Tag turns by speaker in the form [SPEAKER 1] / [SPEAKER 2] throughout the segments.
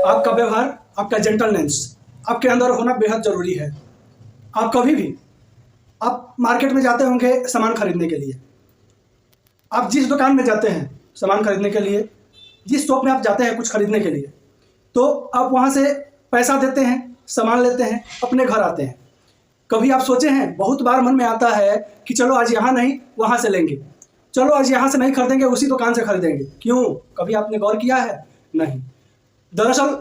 [SPEAKER 1] आपका व्यवहार, आपका जेंटलनेस आपके अंदर होना बेहद ज़रूरी है। आप कभी भी आप मार्केट में जाते होंगे सामान खरीदने के लिए, आप जिस दुकान में जाते हैं सामान खरीदने के लिए, जिस शॉप में आप जाते हैं कुछ खरीदने के लिए, तो आप वहाँ से पैसा देते हैं, सामान लेते हैं, अपने घर आते हैं। कभी आप सोचे हैं, बहुत बार मन में आता है कि चलो आज यहाँ नहीं वहाँ से लेंगे, चलो आज यहाँ से नहीं खरीदेंगे उसी दुकान से खरीदेंगे। क्यों? कभी आपने गौर किया है? नहीं। दरअसल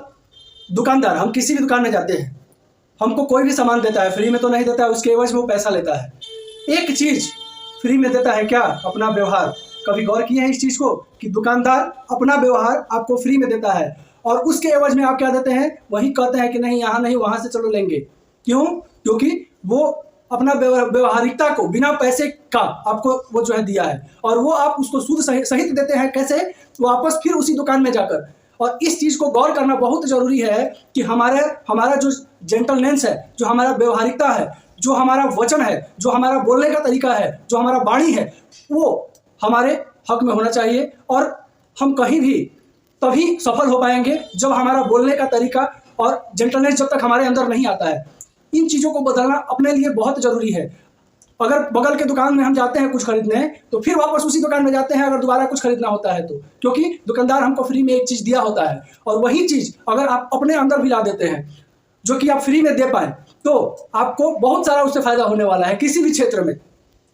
[SPEAKER 1] दुकानदार, हम किसी भी दुकान में जाते हैं, हमको कोई भी सामान देता है, फ्री में तो नहीं देता है, उसके एवज में वो पैसा लेता है। एक चीज़ फ्री में देता है, क्या? अपना व्यवहार। कभी गौर किए हैं इस चीज़ को कि दुकानदार अपना व्यवहार आपको फ्री में देता है और उसके एवज में आप क्या देते हैं? वही कहते हैं कि नहीं यहाँ नहीं वहाँ से चलो लेंगे। क्यों? क्योंकि वो अपना व्यवहारिकता को बिना पैसे का आपको वो जो है दिया है और वो आप उसको शुद्ध सहित देते हैं। कैसे? वापस फिर उसी दुकान में जाकर। और इस चीज़ को गौर करना बहुत ज़रूरी है कि हमारा जो जेंटलनेस है, जो हमारा व्यवहारिकता है, जो हमारा वचन है, जो हमारा बोलने का तरीका है, जो हमारा वाणी है, वो हमारे हक में होना चाहिए। और हम कहीं भी तभी सफल हो पाएंगे जब हमारा बोलने का तरीका और जेंटलनेस जब तक हमारे अंदर नहीं आता है। इन चीज़ों को बदलना अपने लिए बहुत ज़रूरी है। अगर बगल के दुकान में हम जाते हैं कुछ खरीदने तो फिर वापस उसी दुकान में जाते हैं अगर दोबारा कुछ खरीदना होता है तो, क्योंकि दुकानदार हमको फ्री में एक चीज़ दिया होता है और वही चीज़ अगर आप अपने अंदर भी ला देते हैं जो कि आप फ्री में दे पाए तो आपको बहुत सारा उससे फ़ायदा होने वाला है। किसी भी क्षेत्र में,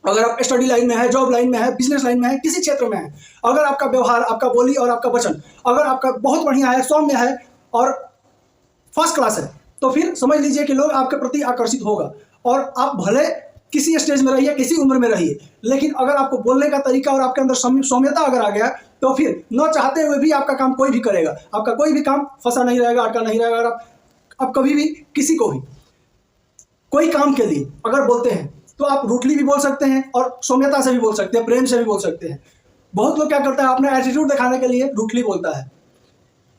[SPEAKER 1] अगर आप स्टडी लाइन में है, जॉब लाइन में है, बिजनेस लाइन में है, किसी क्षेत्र में है, अगर आपका व्यवहार, आपका बोली और आपका वचन अगर आपका बहुत बढ़िया है, सौम्य है और फर्स्ट क्लास है, तो फिर समझ लीजिए कि लोग आपके प्रति आकर्षित होगा। और आप भले किसी स्टेज में रहिए, किसी उम्र में रहिए, लेकिन अगर आपको बोलने का तरीका और आपके अंदर सौम्यता अगर आ गया तो फिर न चाहते हुए भी आपका काम कोई भी करेगा। आपका कोई भी काम फंसा नहीं रहेगा, अटका नहीं रहेगा। अगर आप कभी भी किसी को भी कोई काम के लिए अगर बोलते हैं तो आप रूटली भी बोल सकते हैं और सौम्यता से भी बोल सकते हैं, प्रेम से भी बोल सकते हैं। बहुत लोग क्या करता है, अपना एटीट्यूड दिखाने के लिए रूटली बोलता है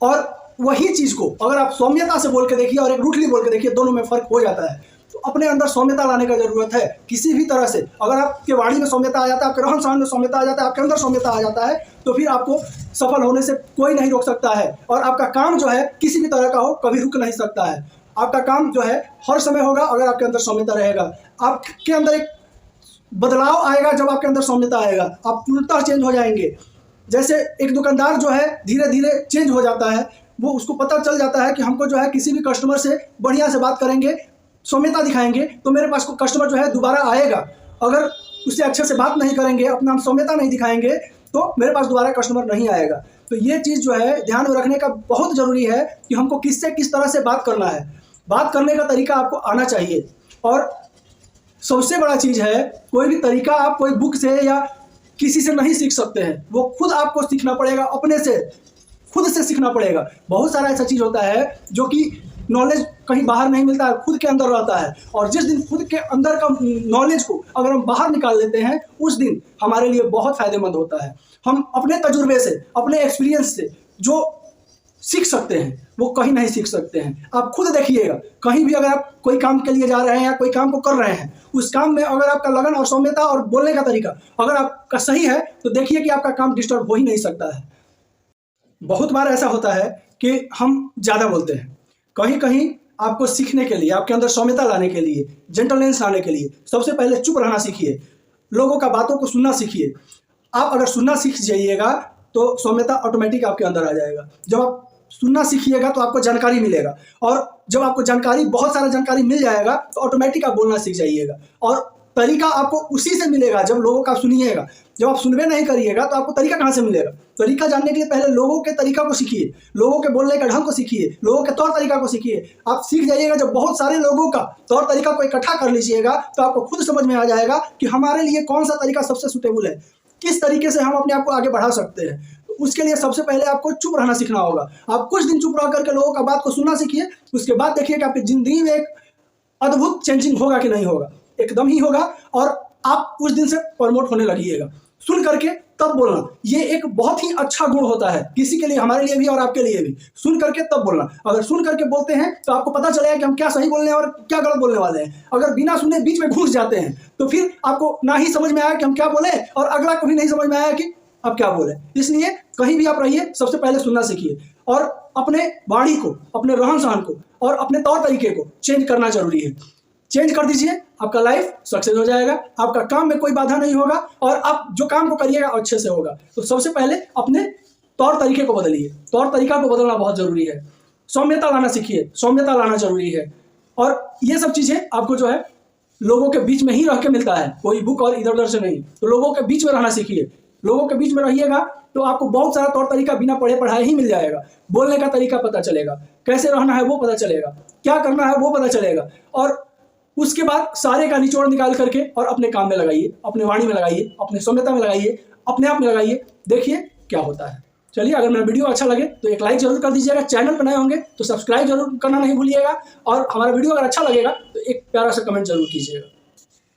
[SPEAKER 1] और वही चीज़ को अगर आप सौम्यता से बोल के देखिए और एक रूटली बोल के देखिए, दोनों में फ़र्क हो जाता है। तो अपने अंदर सौम्यता लाने का ज़रूरत है किसी भी तरह से। अगर आपके वाणी में सौम्यता आ जाता है, आपके रहन सहन में सौम्यता आ जाता है, आपके अंदर सौम्यता आ जाता है, तो फिर आपको सफल होने से कोई नहीं रोक सकता है। और आपका काम जो है किसी भी तरह का हो, कभी रुक नहीं सकता है। आपका काम जो है हर समय होगा अगर आपके अंदर सौम्यता रहेगा। आपके अंदर एक बदलाव आएगा जब आपके अंदर सौम्यता आएगा, आप पूर्णतः चेंज हो जाएंगे। जैसे एक दुकानदार जो है धीरे धीरे चेंज हो जाता है, वो उसको पता चल जाता है कि हमको जो है किसी भी कस्टमर से बढ़िया से बात करेंगे, सौम्यता दिखाएंगे तो मेरे पास कस्टमर जो है दोबारा आएगा। अगर उससे अच्छे से बात नहीं करेंगे, अपना सौम्यता नहीं दिखाएंगे तो मेरे पास दोबारा कस्टमर नहीं आएगा। तो ये चीज़ जो है ध्यान में रखने का बहुत ज़रूरी है कि हमको किससे किस तरह से बात करना है। बात करने का तरीका आपको आना चाहिए। और सबसे बड़ा चीज़ है, कोई भी तरीका आप कोई बुक से या किसी से नहीं सीख सकते हैं, वो खुद आपको सीखना पड़ेगा, अपने से खुद से सीखना पड़ेगा। बहुत सारा ऐसा चीज़ होता है जो कि नॉलेज कहीं बाहर नहीं मिलता है, खुद के अंदर रहता है। और जिस दिन खुद के अंदर का नॉलेज को अगर हम बाहर निकाल लेते हैं, उस दिन हमारे लिए बहुत फ़ायदेमंद होता है। हम अपने तजुर्बे से, अपने एक्सपीरियंस से जो सीख सकते हैं वो कहीं नहीं सीख सकते हैं। आप खुद देखिएगा, कहीं भी अगर आप कोई काम के लिए जा रहे हैं या कोई काम को कर रहे हैं, उस काम में अगर आपका लगन और सौम्यता और बोलने का तरीका अगर आपका सही है तो देखिए कि आपका काम डिस्टर्ब हो ही नहीं सकता है। बहुत बार ऐसा होता है कि हम ज़्यादा बोलते हैं। कहीं कहीं आपको सीखने के लिए, आपके अंदर सौम्यता लाने के लिए, जेंटलनेस लाने के लिए सबसे पहले चुप रहना सीखिए, लोगों का बातों को सुनना सीखिए। आप अगर सुनना सीख जाइएगा तो सौम्यता ऑटोमेटिक आपके अंदर आ जाएगा। जब आप सुनना सीखिएगा तो आपको जानकारी मिलेगा और जब आपको जानकारी, बहुत सारा जानकारी मिल जाएगा तो ऑटोमेटिक आप बोलना सीख जाइएगा। और तरीका आपको उसी से मिलेगा जब लोगों का सुनिएगा। जब आप सुनबे नहीं करिएगा तो आपको तरीका कहाँ से मिलेगा? तरीका जानने के लिए पहले लोगों के तरीका को सीखिए, लोगों के बोलने का ढंग को सीखिए, लोगों के तौर तरीका को सीखिए। आप सीख जाइएगा, जब बहुत सारे लोगों का तौर तरीका को इकट्ठा कर लीजिएगा तो आपको खुद समझ में आ जाएगा कि हमारे लिए कौन सा तरीका सबसे सूटेबल है, किस तरीके से हम अपने आप को आगे बढ़ा सकते हैं। तो उसके लिए सबसे पहले आपको चुप रहना सीखना होगा। आप कुछ दिन चुप रह करके लोगों का बात को सुनना सीखिए, उसके बाद देखिए कि आपकी ज़िंदगी में एक अद्भुत चेंजिंग होगा कि नहीं होगा। एकदम ही होगा और आप उस दिन से प्रमोट होने लगिएगा। सुन करके तब बोलना, ये एक बहुत ही अच्छा गुण होता है किसी के लिए, हमारे लिए भी और आपके लिए भी। सुन करके तब बोलना। अगर सुन करके बोलते हैं तो आपको पता चलेगा कि हम क्या सही बोलने और क्या गलत बोलने वाले हैं। अगर बिना सुने बीच में घुस जाते हैं तो फिर आपको ना ही समझ में आया कि हम क्या बोले और अगला को भी नहीं समझ में आया कि अब क्या बोले। इसलिए कहीं भी आप रहिए, सबसे पहले सुनना सीखिए। और अपने वाणी को, अपने रहन सहन को और अपने तौर तरीके को चेंज करना जरूरी है। चेंज कर दीजिए, आपका लाइफ सक्सेस हो जाएगा, आपका काम में कोई बाधा नहीं होगा और आप जो काम को करिएगा अच्छे से होगा। तो सबसे पहले अपने तौर तरीके को बदलिए, तौर तरीका को बदलना बहुत जरूरी है। सौम्यता लाना सीखिए, सौम्यता लाना जरूरी है। और ये सब चीज़ें आपको जो है लोगों के बीच में ही रह के मिलता है, कोई बुक और इधर उधर से नहीं। तो लोगों के बीच में रहना सीखिए, लोगों के बीच में रहिएगा तो आपको बहुत सारा तौर तरीका बिना पढ़े पढ़ाए ही मिल जाएगा। बोलने का तरीका पता चलेगा, कैसे रहना है वो पता चलेगा, क्या करना है वो पता चलेगा। और उसके बाद सारे का निचोड़ निकाल करके और अपने काम में लगाइए, अपने वाणी में लगाइए, अपने सौम्यता में लगाइए, अपने आप में लगाइए, देखिए क्या होता है। चलिए, अगर मेरा वीडियो अच्छा लगे तो एक लाइक जरूर कर दीजिएगा, चैनल पर नए होंगे तो सब्सक्राइब जरूर करना नहीं भूलिएगा, और हमारा वीडियो अगर अच्छा लगेगा तो एक प्यारा सा कमेंट जरूर कीजिएगा।